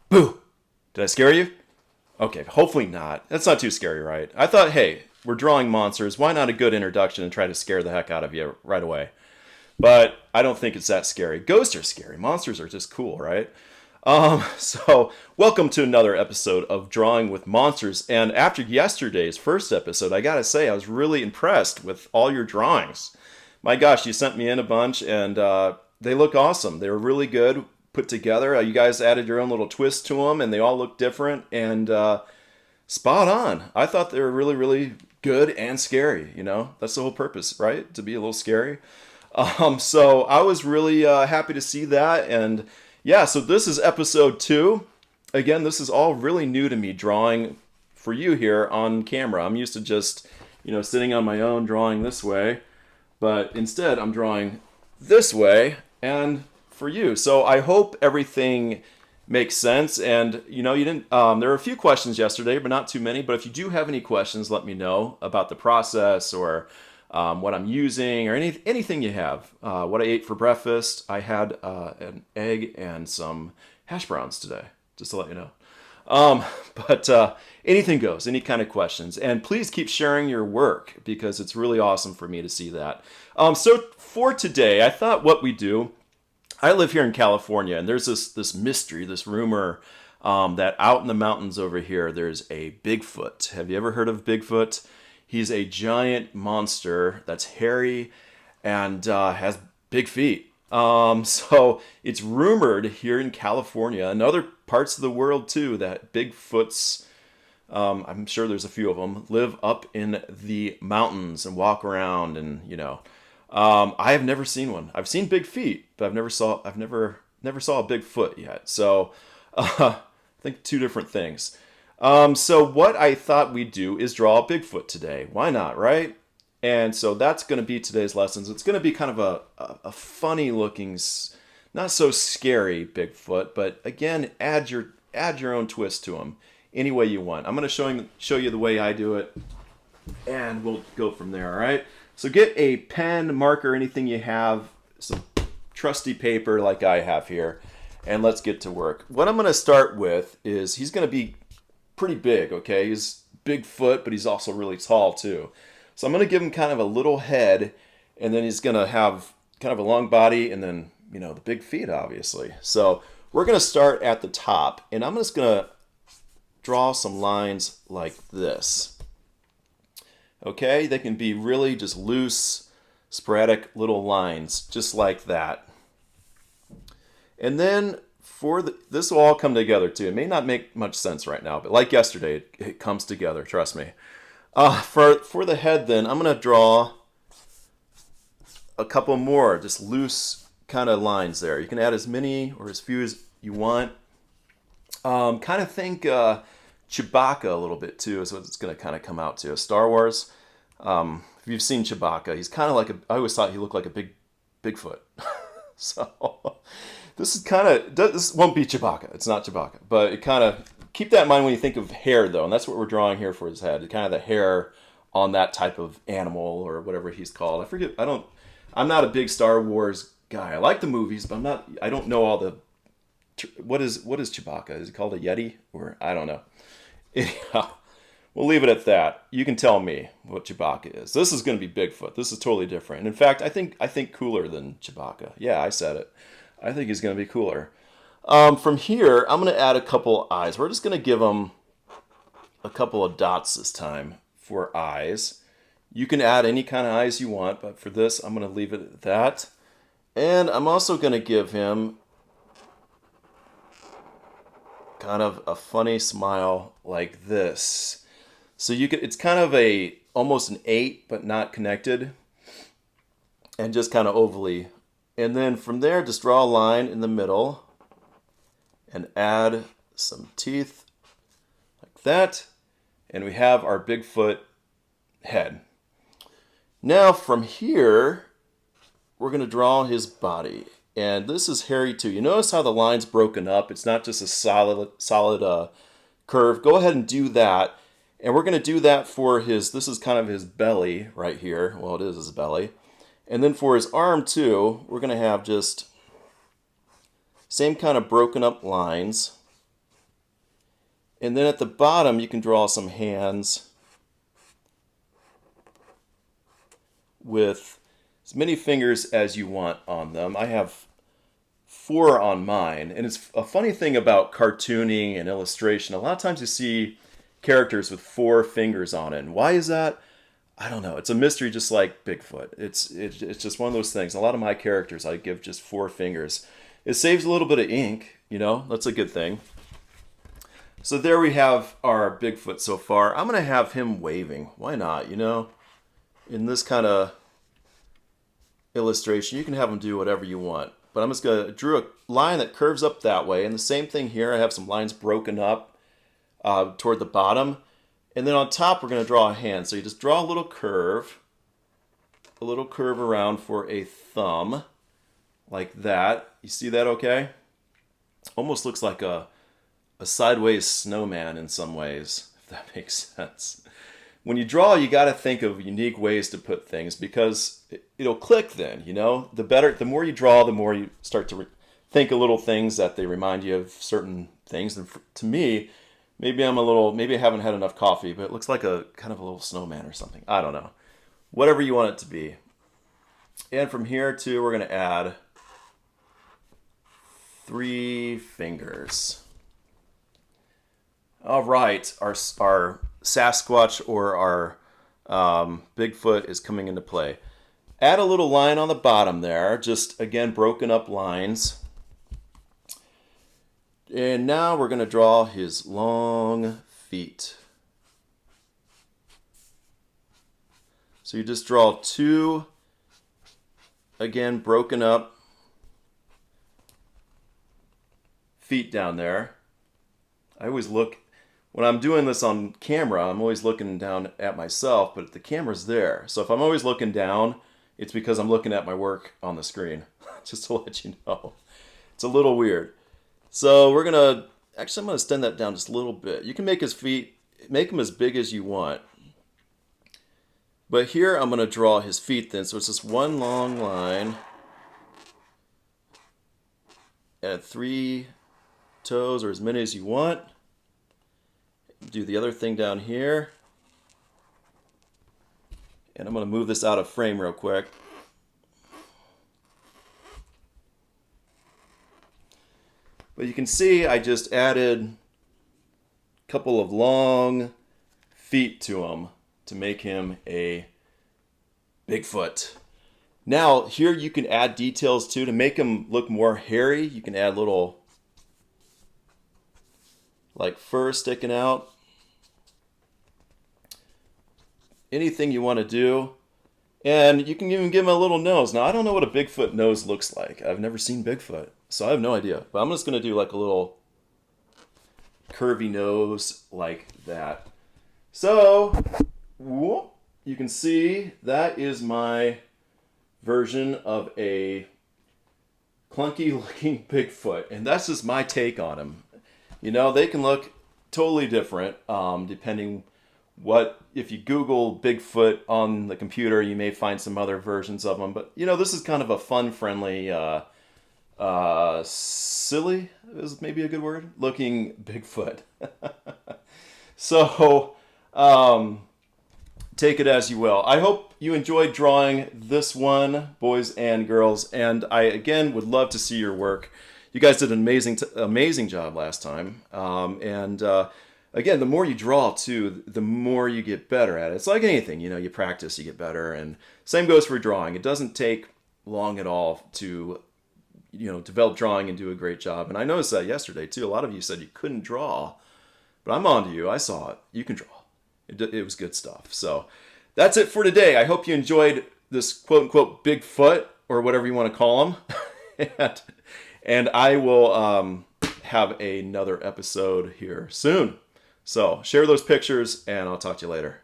Boo! Did I scare you? Okay, hopefully not. That's not too scary, right? I thought, hey, we're drawing monsters. Why not a good introduction and try to scare the heck out of you right away? But I don't think it's that scary. Ghosts are scary. Monsters are just cool, right? So welcome to another episode of Drawing with Monsters. And after yesterday's first episode, I gotta say, I was really impressed with all your drawings. My gosh, you sent me in a bunch, and they look awesome. They were really good, put together. You guys added your own little twist to them, and they all look different and spot on. I thought they were really, really good and scary. You know, that's the whole purpose, right? To be a little scary. So I was really happy to see that, and yeah, so this is episode 2. Again, this is all really new to me, drawing for you here on camera. I'm used to just, sitting on my own drawing this way, but instead I'm drawing this way and for you. So I hope everything makes sense. And you didn't. There were a few questions yesterday, but not too many. But if you do have any questions, let me know about the process or what I'm using or anything you have. What I ate for breakfast. I had an egg and some hash browns today, just to let you know. But anything goes, any kind of questions. And please keep sharing your work because it's really awesome for me to see that. So for today, I thought what we do, I live here in California, and there's this mystery, this rumor that out in the mountains over here, there's a Bigfoot. Have you ever heard of Bigfoot? He's a giant monster that's hairy and has big feet. So it's rumored here in California and other parts of the world too that Bigfoots, I'm sure there's a few of them, live up in the mountains and walk around and. I have never seen one. I've seen big feet, but I've never saw a Bigfoot yet. So I think two different things. So what I thought we'd do is draw a Bigfoot today. Why not, right? And so that's going to be today's lessons. It's going to be kind of a funny looking, not so scary Bigfoot, but again, add your own twist to him any way you want. I'm going to show you the way I do it, and we'll go from there. All right. So get a pen, marker, anything you have, some trusty paper like I have here, and let's get to work. What I'm going to start with is he's going to be pretty big, okay? He's Bigfoot, but he's also really tall too. So I'm going to give him kind of a little head, and then he's going to have kind of a long body, and then, the big feet, obviously. So we're going to start at the top, and I'm just going to draw some lines like this. Okay, they can be really just loose, sporadic little lines, just like that. And then this will all come together too. It may not make much sense right now, but like yesterday, it comes together, trust me. For the head then, I'm going to draw a couple more, just loose kind of lines there. You can add as many or as few as you want. Kind of think Chewbacca a little bit too is what it's going to kind of come out to. Star Wars. If you've seen Chewbacca, he's kind of like I always thought he looked like a Bigfoot. So this won't be Chewbacca. It's not Chewbacca, but it kind of keep that in mind when you think of hair though, and that's what we're drawing here for his head. Kind of the hair on that type of animal or whatever he's called. I forget. I'm not a big Star Wars guy. I like the movies, but I don't know all the. What is Chewbacca? Is he called a Yeti or I don't know. Anyhow, we'll leave it at that. You can tell me what Chewbacca is. This is going to be Bigfoot. This is totally different. In fact, I think cooler than Chewbacca. Yeah, I said it. I think he's going to be cooler. From here, I'm going to add a couple eyes. We're just going to give him a couple of dots this time for eyes. You can add any kind of eyes you want, but for this, I'm going to leave it at that. And I'm also going to give him kind of a funny smile like this. So it's kind of almost an 8, but not connected, and just kind of ovally. And then from there, just draw a line in the middle and add some teeth like that. And we have our Bigfoot head. Now from here, we're going to draw his body. And this is hairy too. You notice how the line's broken up. It's not just a solid curve. Go ahead and do that. And we're going to do that for this is kind of his belly right here. Well, it is his belly. And then for his arm too, we're going to have just same kind of broken up lines. And then at the bottom, you can draw some hands with as many fingers as you want on them. I have 4 on mine. And it's a funny thing about cartooning and illustration. A lot of times you see characters with 4 fingers on it. And why is that? I don't know. It's a mystery, just like Bigfoot. It's just one of those things. A lot of my characters, I give just 4 fingers. It saves a little bit of ink, you know. That's a good thing. So there we have our Bigfoot so far. I'm going to have him waving. Why not, you know? In this kind of illustration, you can have him do whatever you want. But I'm just going to draw a line that curves up that way. And the same thing here. I have some lines broken up toward the bottom. And then on top, we're going to draw a hand. So you just draw a little curve around for a thumb, like that. You see that okay? Almost looks like a sideways snowman in some ways, if that makes sense. When you draw, you got to think of unique ways to put things because it'll click then, you know? The more you draw, the more you start to think of little things that they remind you of certain things. And to me, maybe I haven't had enough coffee, but it looks like a kind of a little snowman or something. I don't know. Whatever you want it to be. And from here too, we're going to add 3 fingers. All right, our Sasquatch or our Bigfoot is coming into play. Add a little line on the bottom there, just again broken up lines. And now we're going to draw his long feet. So you just draw 2, again, broken up feet down there. I always look, when I'm doing this on camera, I'm always looking down at myself, but the camera's there. So if I'm always looking down, it's because I'm looking at my work on the screen, just to let you know. It's a little weird. So I'm going to extend that down just a little bit. You can make his feet, make them as big as you want. But here I'm going to draw his feet then. So it's just one long line. Add 3 toes or as many as you want. Do the other thing down here. And I'm going to move this out of frame real quick. But you can see I just added a couple of long feet to him to make him a Bigfoot. Now here you can add details too to make him look more hairy. You can add little like fur sticking out. Anything you want to do. And you can even give him a little nose. Now I don't know what a Bigfoot nose looks like. I've never seen Bigfoot. So I have no idea. But I'm just going to do like a little curvy nose like that. So, whoop, you can see that is my version of a clunky looking Bigfoot. And that's just my take on him. You know, they can look totally different depending what, if you Google Bigfoot on the computer, you may find some other versions of them. But, you know, this is kind of a fun, friendly, silly is maybe a good word, looking Bigfoot. So, take it as you will. I hope you enjoyed drawing this one, boys and girls. And I, again, would love to see your work. You guys did an amazing job last time. Again, the more you draw, too, the more you get better at it. It's like anything, you know, you practice, you get better. And same goes for drawing. It doesn't take long at all to, you know, develop drawing and do a great job. And I noticed that yesterday, too. A lot of you said you couldn't draw. But I'm on to you. I saw it. You can draw. It was good stuff. So that's it for today. I hope you enjoyed this quote-unquote Bigfoot, or whatever you want to call him. And I will have another episode here soon. So share those pictures, and I'll talk to you later.